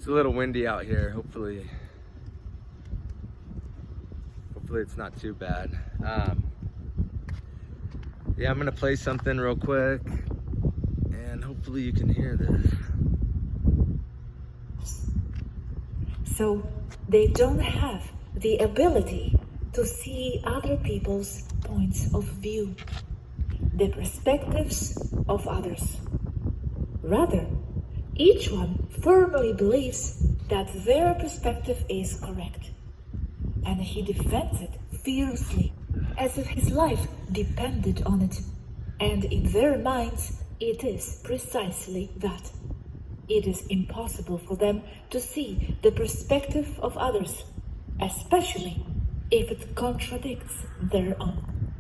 It's a little windy out here. Hopefully it's not too bad. Yeah, I'm gonna play something real quick and hopefully you can hear this. So they don't have the ability to see other people's points of view, the perspectives of others. Rather, each one firmly believes that their perspective is correct, and he defends it fiercely, as if his life depended on it. And in their minds, it is precisely that. It is impossible for them to see the perspective of others, especially if it contradicts their own.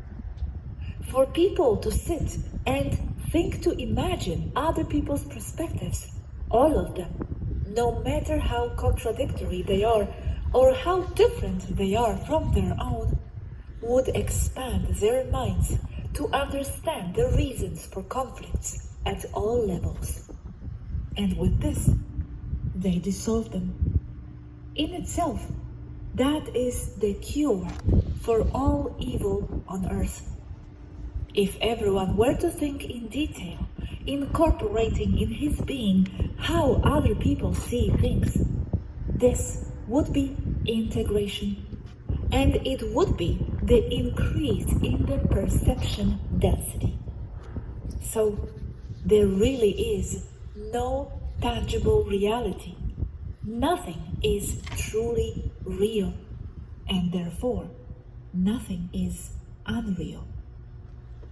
For people to sit and think to imagine other people's perspectives, all of them, no matter how contradictory they are or how different they are from their own, would expand their minds to understand the reasons for conflicts at all levels. And with this, they dissolve them. In itself, that is the cure for all evil on earth. If everyone were to think in detail, incorporating in his being how other people see things, this would be integration, and it would be the increase in the perception density. So there really is no tangible reality. Nothing is truly real, and therefore nothing is unreal.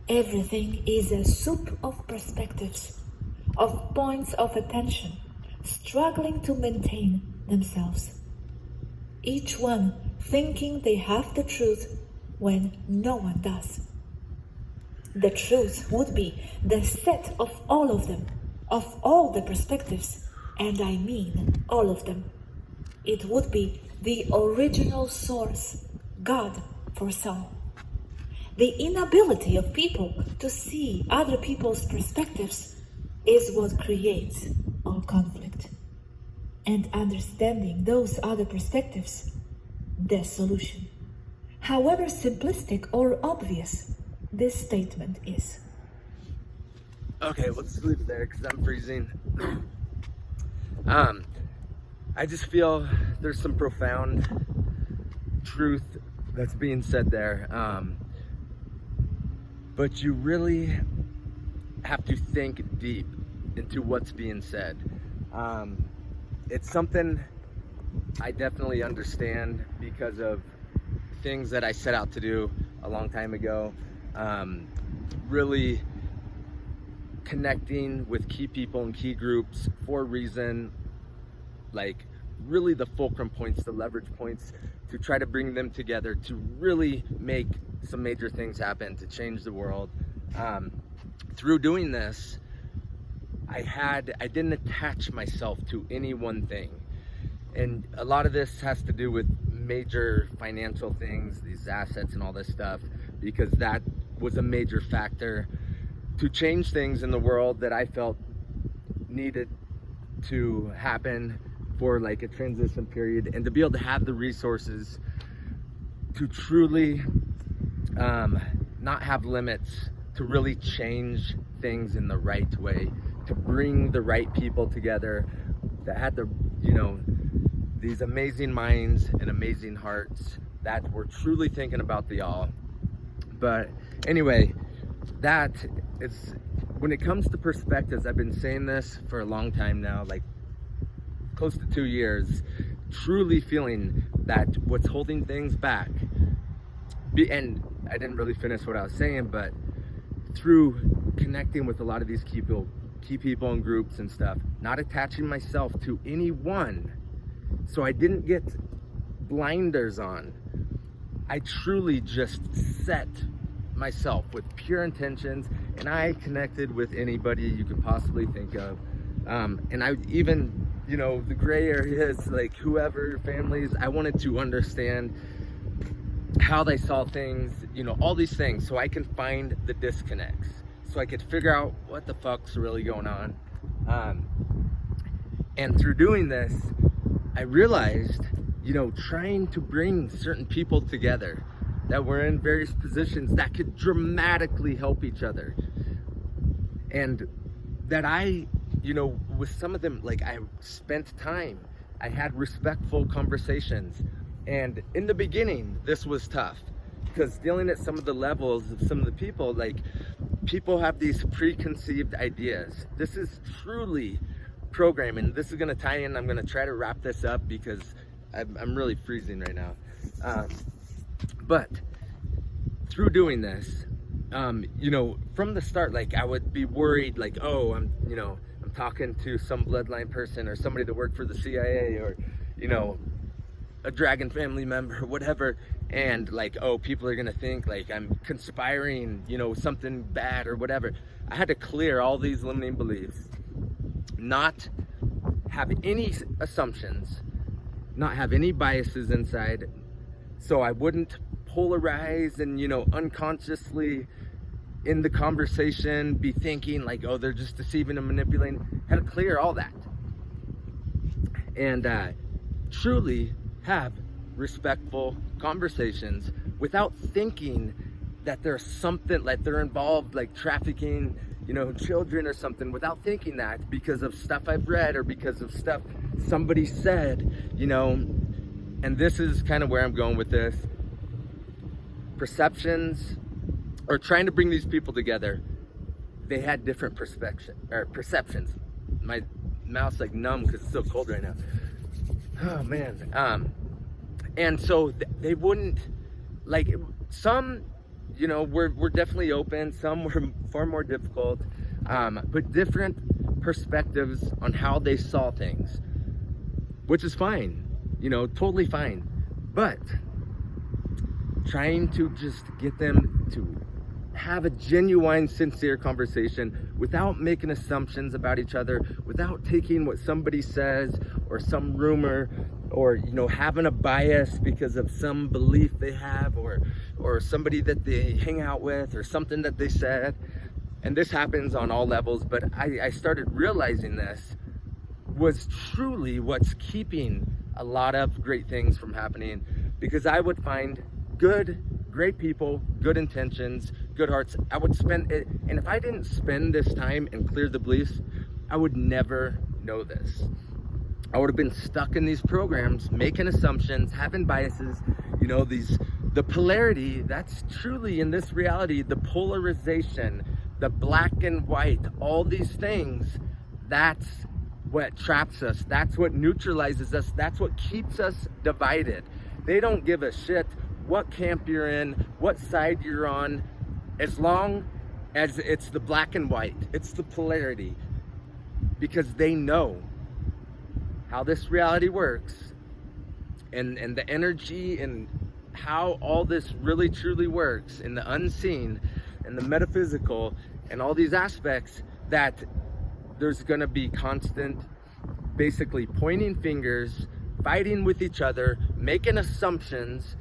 Everything is a soup of perspectives, of points of attention, struggling to maintain themselves. Each one thinking they have the truth when no one does. The truth would be the set of all of them, of all the perspectives, and I mean all of them. It would be the original source, God for some. The inability of people to see other people's perspectives is what creates all conflict. And understanding those other perspectives, the solution. However simplistic or obvious this statement is. Okay, let's leave it there because I'm freezing. I just feel there's some profound truth that's being said there. But you really have to think deep into what's being said. It's something I definitely understand because of things that I set out to do a long time ago. Really connecting with key people and key groups for a reason, like really the fulcrum points, the leverage points, to try to bring them together to really make some major things happen, to change the world. Through doing this, I didn't attach myself to any one thing. And a lot of this has to do with major financial things, these assets and all this stuff, because that was a major factor to change things in the world that I felt needed to happen for like a transition period, and to be able to have the resources to truly not have limits, to really change things in the right way, to bring the right people together that had the, these amazing minds and amazing hearts that were truly thinking about the all. But anyway, that is, when it comes to perspectives, I've been saying this for a long time now, like close to 2 years, truly feeling that what's holding things back, and I didn't really finish what I was saying, but through connecting with a lot of these key people and groups and stuff, not attaching myself to any one, so I didn't get blinders on. I truly just set myself with pure intentions, and I connected with anybody you could possibly think of. And I even, the gray areas, like whoever, families, I wanted to understand how they saw things, all these things, so I can find the disconnects, so I could figure out what the fuck's really going on. And through doing this, I realized, trying to bring certain people together that were in various positions that could dramatically help each other. And that with some of them, like, I spent time, I had respectful conversations. And in the beginning, this was tough because dealing at some of the levels of some of the people, like, people have these preconceived ideas. This is truly programming. This is going to tie in. I'm going to try to wrap this up because I'm really freezing right now. But through doing this, from the start, like, I would be worried, like, oh, I'm talking to some bloodline person or somebody that worked for the CIA or, a dragon family member or whatever. And like, oh, people are gonna think like I'm conspiring, something bad or whatever. I had to clear all these limiting beliefs, not have any assumptions, not have any biases inside, so I wouldn't polarize and, unconsciously in the conversation be thinking like, oh, they're just deceiving and manipulating. I had to clear all that and truly have respectful conversations without thinking that there's something, like they're involved, like trafficking, children or something, without thinking that because of stuff I've read or because of stuff somebody said, and this is kind of where I'm going with this. Perceptions, or trying to bring these people together, they had different perceptions. My mouth's like numb because it's so cold right now. Oh man. And so they wouldn't, like, some, were definitely open, some were far more difficult, but different perspectives on how they saw things, which is fine, totally fine. But trying to just get them to have a genuine, sincere conversation without making assumptions about each other, without taking what somebody says or some rumor, or having a bias because of some belief they have, or somebody that they hang out with, or something that they said. And this happens on all levels, but I started realizing this was truly what's keeping a lot of great things from happening, because I would find great people, good intentions, good hearts. I would spend it, and if I didn't spend this time and clear the beliefs, I would never know this. I would have been stuck in these programs, making assumptions, having biases, the polarity. That's truly, in this reality, the polarization, the black and white, all these things, that's what traps us. That's what neutralizes us. That's what keeps us divided. They don't give a shit what camp you're in, what side you're on, as long as it's the black and white, it's the polarity, because they know how this reality works, and the energy, and how all this really truly works in the unseen and the metaphysical and all these aspects, that there's going to be constant, basically pointing fingers, fighting with each other, making assumptions,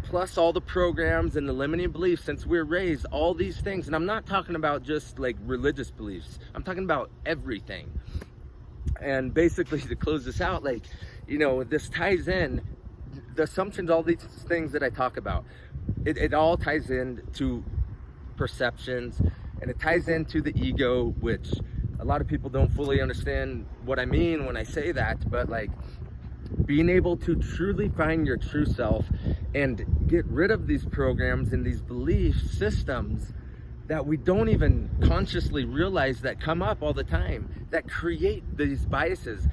plus all the programs and the limiting beliefs since we're raised, all these things. And I'm not talking about just like religious beliefs, I'm talking about everything. And basically, to close this out, like, this ties in, the assumptions, all these things that I talk about, it all ties in to perceptions, and it ties into the ego, which a lot of people don't fully understand what I mean when I say that, but like, being able to truly find your true self and get rid of these programs and these belief systems that we don't even consciously realize that come up all the time, that create these biases,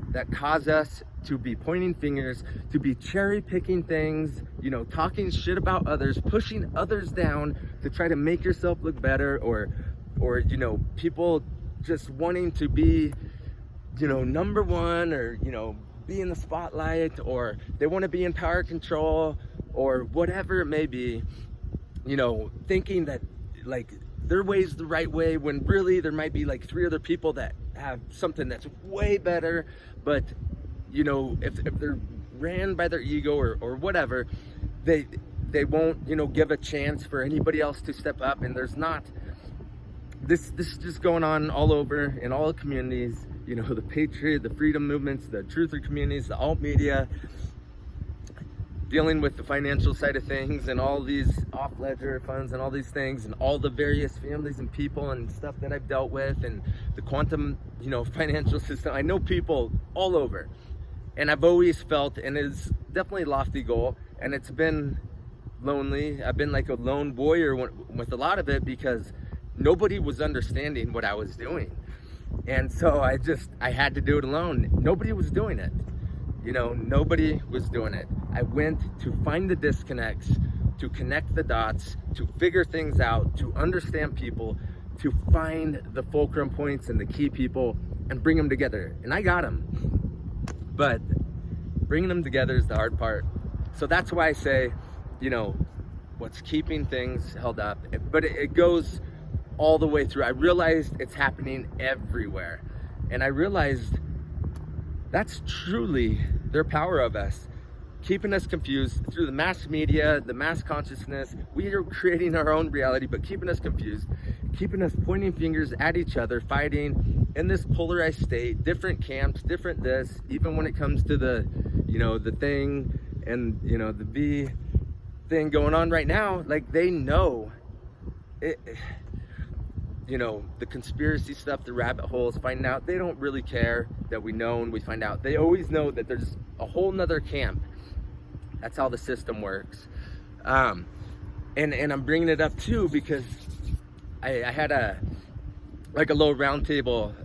that cause us to be pointing fingers, to be cherry picking things, talking shit about others, pushing others down to try to make yourself look better, or people just wanting to be, number one, or, be in the spotlight, or they want to be in power control, or whatever it may be, thinking that like their way's the right way, when really there might be like 3 other people that have something that's way better. But if they're ran by their ego or whatever, they won't give a chance for anybody else to step up. And there's not this is just going on all over in all communities, you know, the patriot, the freedom movements, the truther communities, the alt media, dealing with the financial side of things and all these off ledger funds and all these things and all the various families and people and stuff that I've dealt with, and the quantum, you know, financial system. I know people all over, and I've always felt, and it's definitely a lofty goal, and it's been lonely. I've been like a lone warrior with a lot of it, because nobody was understanding what I was doing. And so I had to do it alone. Nobody was doing it. You know, nobody was doing it. I went to find the disconnects, to connect the dots, to figure things out, to understand people, to find the fulcrum points and the key people and bring them together. And I got them. But bringing them together is the hard part. So that's why I say, you know, what's keeping things held up. But it goes all the way through. I realized it's happening everywhere. And I realized that's truly their power of us, keeping us confused through the mass media, the mass consciousness. We are creating our own reality, but keeping us confused, keeping us pointing fingers at each other, fighting in this polarized state, different camps, different this, even when it comes to the, you know, the thing and, you know, the V thing going on right now. Like, they know it, you know, the conspiracy stuff, the rabbit holes, finding out they don't really care that we know and we find out. They always know that there's a whole nother camp. That's how the system works. And I'm bringing it up too because I had a little round table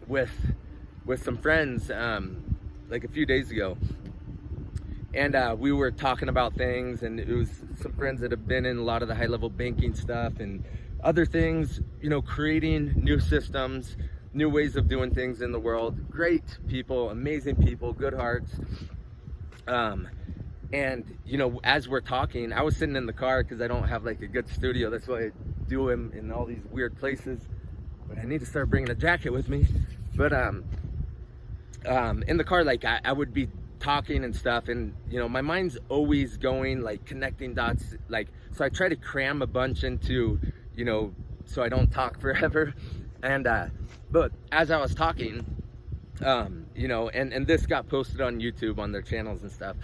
with some friends like a few days ago, and we were talking about things, and it was some friends that have been in a lot of the high level banking stuff and other things, you know, creating new systems, new ways of doing things in the world. Great people, amazing people, good hearts. And, you know, as we're talking, I was sitting in the car because I don't have like a good studio. That's why I do them in all these weird places. But I need to start bringing a jacket with me. But in the car, like I would be talking and stuff, and you know, my mind's always going, like connecting dots, like, so I try to cram a bunch into, you know, so I don't talk forever. And but as I was talking, you know, and this got posted on YouTube on their channels and stuff,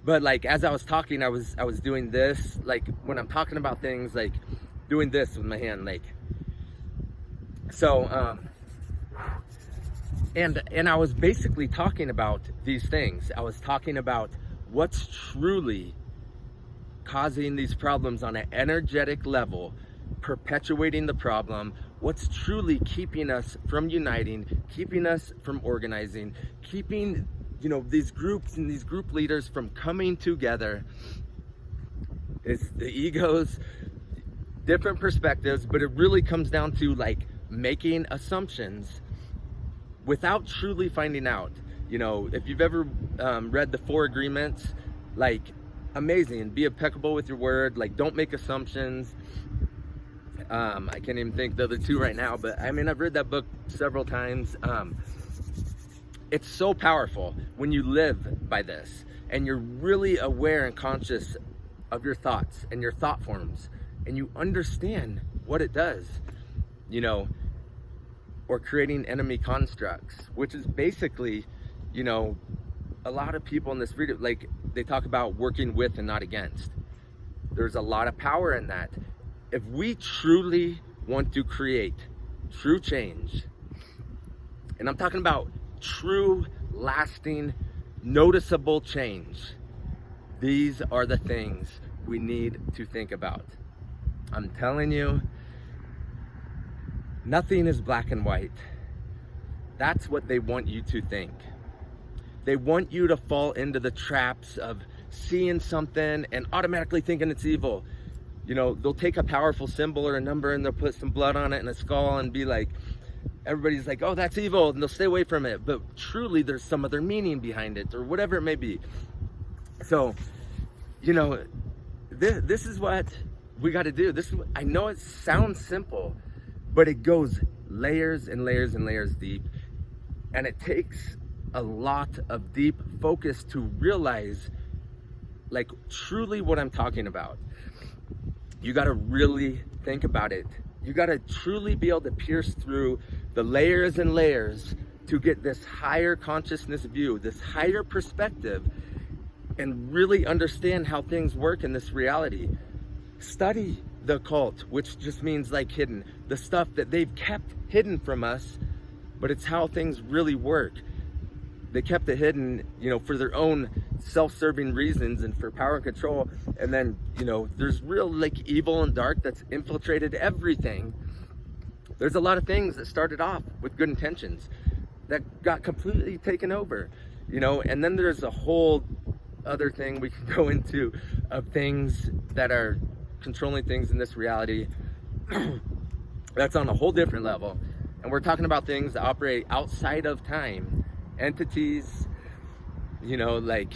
but like as I was talking, I was doing this, like when I'm talking about things, like doing this with my hand, like, so and I was basically talking about these things. I was talking about what's truly causing these problems on an energetic level, perpetuating the problem, what's truly keeping us from uniting, keeping us from organizing, keeping, you know, these groups and these group leaders from coming together. It's the egos, different perspectives, but it really comes down to like making assumptions without truly finding out. You know, if you've ever read the 4 agreements, like, amazing, be impeccable with your word, like don't make assumptions. I can't even think the other 2 right now, but I mean, I've read that book several times. It's so powerful when you live by this and you're really aware and conscious of your thoughts and your thought forms, and you understand what it does, you know, or creating enemy constructs, which is basically, you know, a lot of people in this freedom, like they talk about working with and not against. There's a lot of power in that. If we truly want to create true change, and I'm talking about true, lasting, noticeable change, these are the things we need to think about. I'm telling you, nothing is black and white. That's what they want you to think. They want you to fall into the traps of seeing something and automatically thinking it's evil. You know, they'll take a powerful symbol or a number and they'll put some blood on it and a skull and be like, everybody's like, oh, that's evil, and they'll stay away from it. But truly, there's some other meaning behind it, or whatever it may be. So, you know, this is what we got to do. This is what, I know it sounds simple, but it goes layers and layers and layers deep. And it takes a lot of deep focus to realize, like, truly what I'm talking about. You got to really think about it You got to truly be able to pierce through the layers and layers to get this higher consciousness view, this higher perspective, and really understand how things work in this reality. Study the occult, which just means like hidden, the stuff that they've kept hidden from us, but it's how things really work. They kept it hidden, for their own self-serving reasons and for power and control. And then, there's real like evil and dark that's infiltrated everything. There's a lot of things that started off with good intentions that got completely taken over, and then there's a whole other thing we can go into of things that are controlling things in this reality. That's on a whole different level. And we're talking about things that operate outside of time. Entities, like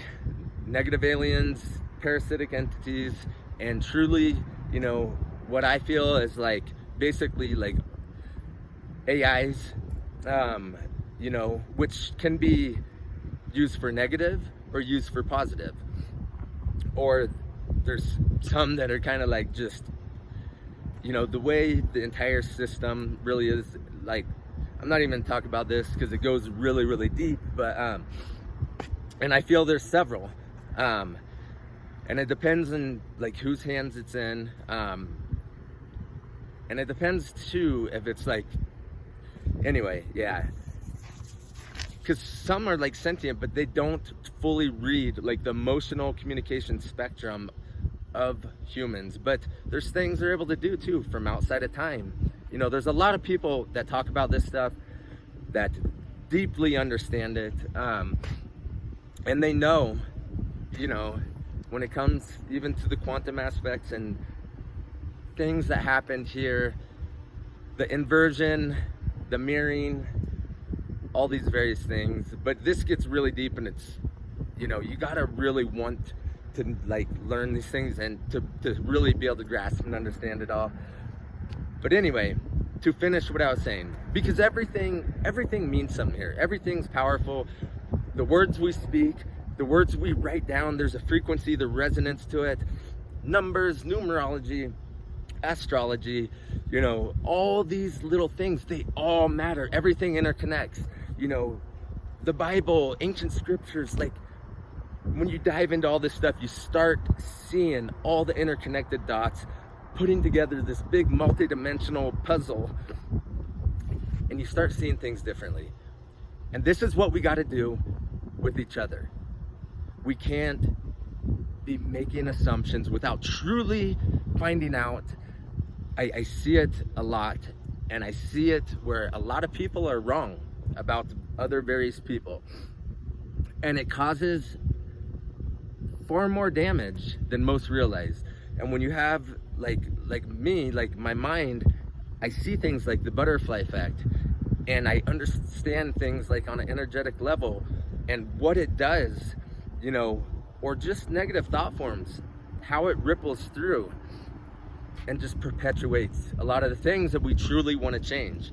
negative aliens, parasitic entities, and truly, what I feel is like basically like AIs, which can be used for negative or used for positive. Or there's some that are kind of like just, the way the entire system really is like, I'm not even talking about this because it goes really, really deep, but, and I feel there's several, and it depends on like whose hands it's in, and it depends too if it's like, anyway, yeah, because some are like sentient, but they don't fully read like the emotional communication spectrum of humans, but there's things they're able to do too from outside of time. There's a lot of people that talk about this stuff that deeply understand it, and they know, when it comes even to the quantum aspects and things that happened here, the inversion, the mirroring, all these various things. But this gets really deep, and it's, you gotta really want to like learn these things and to really be able to grasp and understand it all. But anyway, to finish what I was saying, because everything means something here. Everything's powerful. The words we speak, the words we write down, there's a frequency, the resonance to it. Numbers, numerology, astrology, all these little things, they all matter. Everything interconnects. The Bible, ancient scriptures, like when you dive into all this stuff, you start seeing all the interconnected dots putting together this big multi-dimensional puzzle, and you start seeing things differently. And this is what we got to do with each other. We can't be making assumptions without truly finding out. I see it a lot, and I see it where a lot of people are wrong about other various people, and it causes far more damage than most realize. And when you have like me, like my mind, I see things like the butterfly effect, and I understand things like on an energetic level and what it does, or just negative thought forms, how it ripples through and just perpetuates a lot of the things that we truly want to change.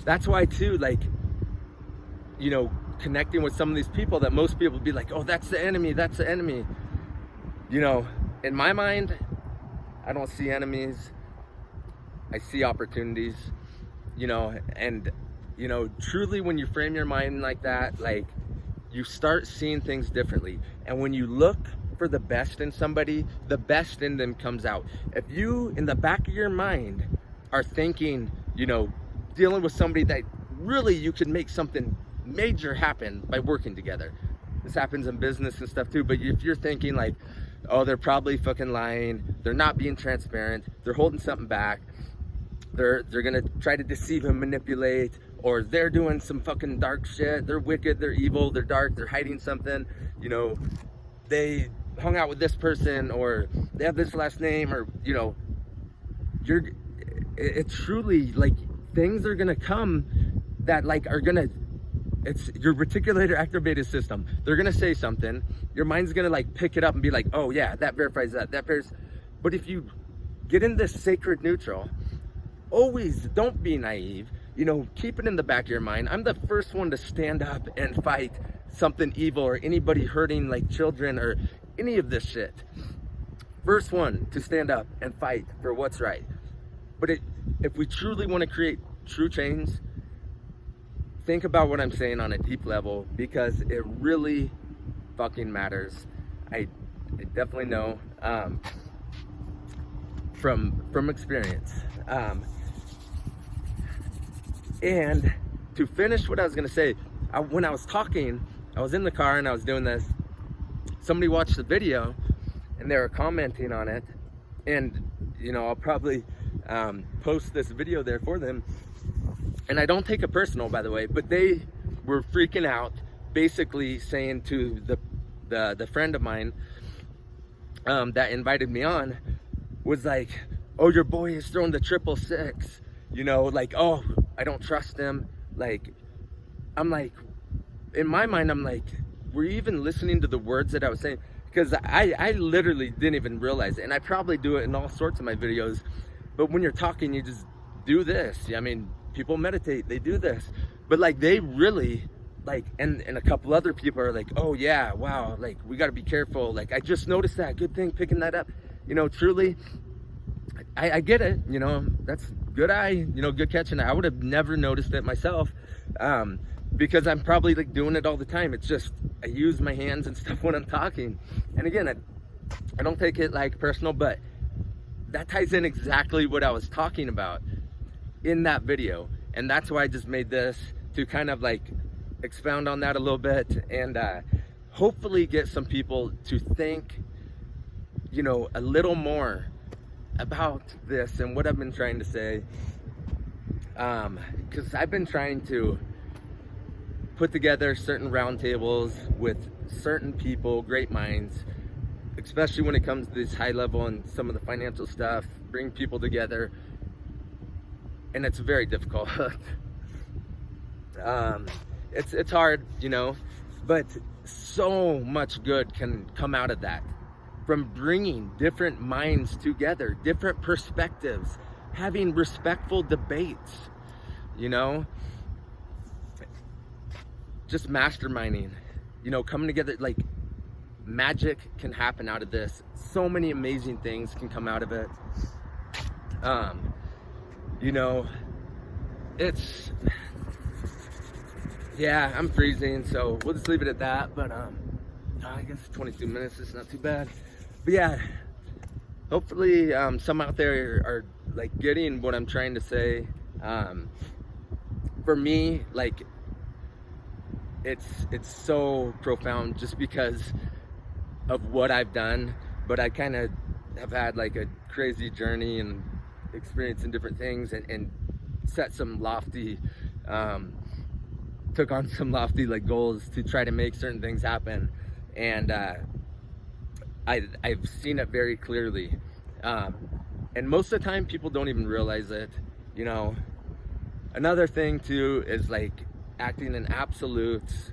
That's why too, like, connecting with some of these people that most people would be like, oh, that's the enemy, that's the enemy. In my mind, I don't see enemies. I see opportunities, and, truly when you frame your mind like that, like, you start seeing things differently. And when you look for the best in somebody, the best in them comes out. If you, in the back of your mind, are thinking, dealing with somebody that really you could make something major happen by working together. This happens in business and stuff too, but if you're thinking like, oh, they're probably fucking lying, they're not being transparent, they're holding something back, they're gonna try to deceive and manipulate, or they're doing some fucking dark shit, they're wicked, they're evil, they're dark, they're hiding something, they hung out with this person, or they have this last name, or it truly, like, things are gonna come that like are gonna, it's your reticular activated system. They're gonna say something, your mind's gonna like pick it up and be like, oh yeah, that verifies that verifies. But if you get in this sacred neutral, always don't be naive, keep it in the back of your mind. I'm the first one to stand up and fight something evil or anybody hurting like children or any of this shit. First one to stand up and fight for what's right. But if we truly want to create true change, think about what I'm saying on a deep level, because it really fucking matters. I definitely know from experience. And to finish what I was gonna say, when I was talking, I was in the car and I was doing this. Somebody watched the video and they were commenting on it, and I'll probably post this video there for them. And I don't take it personal, by the way, but they were freaking out, basically saying to the friend of mine that invited me on, was like, oh, your boy is throwing the 666, like, oh, I don't trust him. Like, I'm like, in my mind, I'm like, were you even listening to the words that I was saying? Because I literally didn't even realize it. And I probably do it in all sorts of my videos. But when you're talking, you just do this. I mean, people meditate, they do this. But like, they really, like, and a couple other people are like, oh yeah, wow, like, we got to be careful. Like, I just noticed that. Good thing picking that up. Truly, I get it. That's good eye, good catching. I would have never noticed it myself. Because I'm probably like doing it all the time. It's just, I use my hands and stuff when I'm talking. And again, I don't take it like personal, but that ties in exactly what I was talking about in that video. And that's why I just made this, to kind of like expound on that a little bit, and hopefully get some people to think, a little more about this and what I've been trying to say. Because I've been trying to put together certain roundtables with certain people, great minds, especially when it comes to this high level and some of the financial stuff, bring people together. And it's very difficult. It's hard, but so much good can come out of that, from bringing different minds together, different perspectives, having respectful debates, just masterminding, coming together. Like, magic can happen out of this. So many amazing things can come out of it. Yeah, I'm freezing, so we'll just leave it at that. But I guess 22 minutes is not too bad. But yeah, hopefully some out there are like getting what I'm trying to say. For me, like, it's so profound just because of what I've done. But I kind of have had like a crazy journey and experiencing different things, and set some lofty, took on some lofty like goals to try to make certain things happen. And I've seen it very clearly. And most of the time people don't even realize it. Another thing too is like acting in absolutes.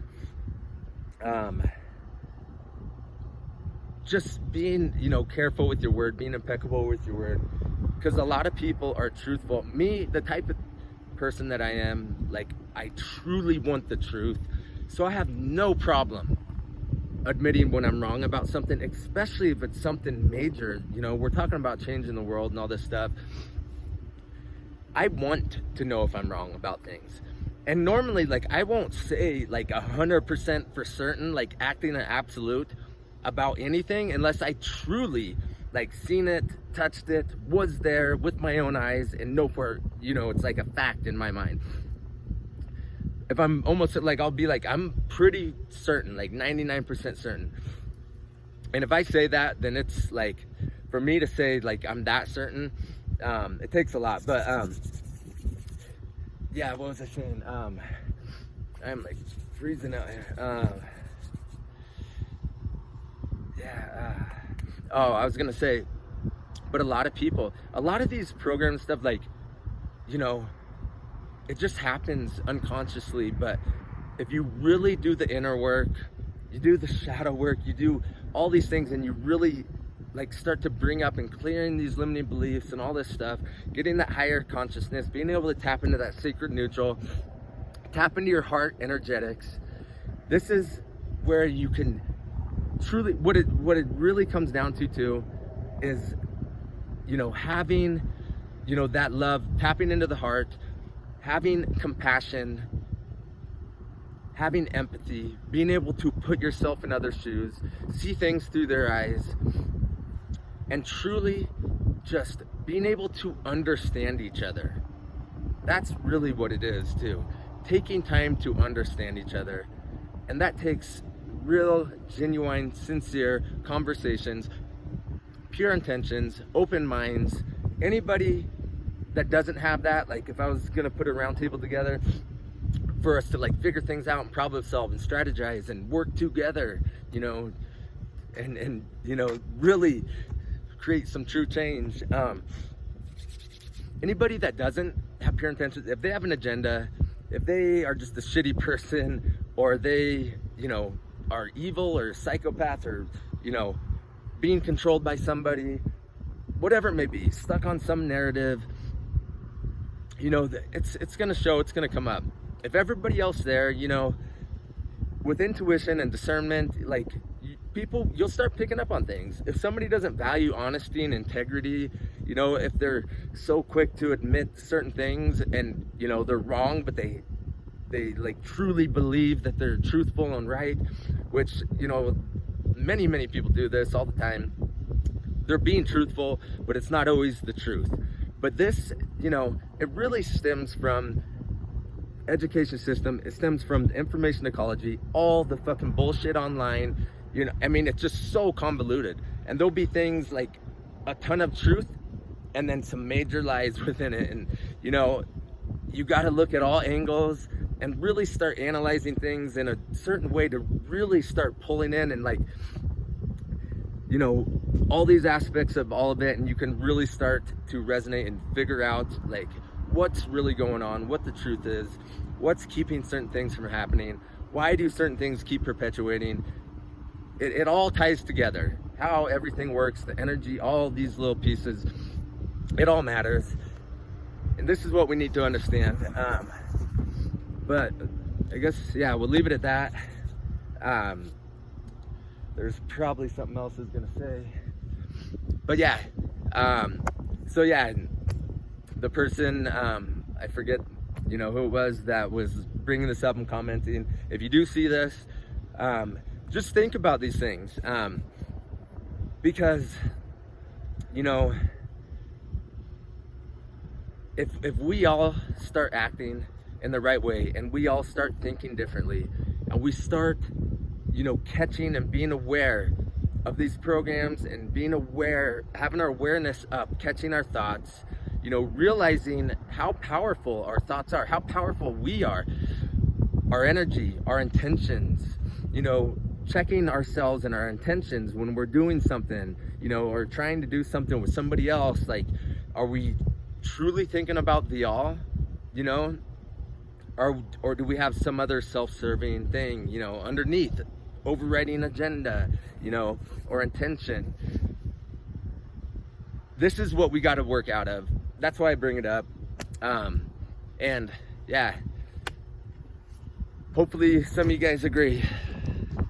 Just being, careful with your word, being impeccable with your word. Because a lot of people are truthful. Me, the type of person that I am, like, I truly want the truth. So I have no problem admitting when I'm wrong about something, especially if it's something major. We're talking about changing the world and all this stuff. I want to know if I'm wrong about things. And normally, like, I won't say like 100% for certain, like acting an absolute about anything, unless I truly like seen it, touched it, was there with my own eyes, and know for, it's like a fact in my mind. If I'm almost like, I'll be like, I'm pretty certain, like 99% certain. And if I say that, then it's like, for me to say like I'm that certain, it takes a lot. But yeah, what was I saying? I'm like freezing out here. I was gonna say, but a lot of people, a lot of these programs stuff, like, it just happens unconsciously. But if you really do the inner work, you do the shadow work, you do all these things, and you really like start to bring up and clearing these limiting beliefs and all this stuff, getting that higher consciousness, being able to tap into that sacred neutral, tap into your heart energetics. This is where you can truly, what it really comes down to too, is, having, that love, tapping into the heart, having compassion, having empathy, being able to put yourself in other shoes, see things through their eyes, and truly just being able to understand each other. That's really what it is too. Taking time to understand each other. And that takes real, genuine, sincere conversations, pure intentions, open minds. Anybody that doesn't have that, like if I was gonna put a round table together for us to like figure things out and problem solve and strategize and work together, and really create some true change. Anybody that doesn't have pure intentions, if they have an agenda, if they are just a shitty person, or they, are evil or psychopath, or, being controlled by somebody, whatever it may be, stuck on some narrative, it's gonna show, it's gonna come up. If everybody else there, with intuition and discernment, like you'll start picking up on things. If somebody doesn't value honesty and integrity, if they're so quick to admit certain things and, they're wrong, but they like truly believe that they're truthful and right, which, many people do this all the time. They're being truthful, but it's not always the truth. But this, it really stems from education system. It stems from information ecology, all the fucking bullshit online. It's just so convoluted, and there'll be things like a ton of truth and then some major lies within it. And you got to look at all angles and really start analyzing things in a certain way to really start pulling in and all these aspects of all of it, and you can really start to resonate and figure out like what's really going on, what the truth is, what's keeping certain things from happening, why do certain things keep perpetuating. It all ties together, how everything works, the energy, all these little pieces, it all matters. And this is what we need to understand. But I guess, yeah, we'll leave it at that. There's probably something else I was gonna say. But yeah, so yeah, the person, I forget, who it was that was bringing this up and commenting. If you do see this, just think about these things, because if we all start acting in the right way, and we all start thinking differently, and we start catching and being aware of these programs, and being aware, having our awareness up, catching our thoughts, realizing how powerful our thoughts are, how powerful we are, our energy, our intentions, checking ourselves and our intentions when we're doing something, or trying to do something with somebody else. Like, are we truly thinking about the all, or do we have some other self-serving thing, underneath, overriding agenda, or intention? This is what we got to work out of. That's why I bring it up. And yeah, hopefully some of you guys agree.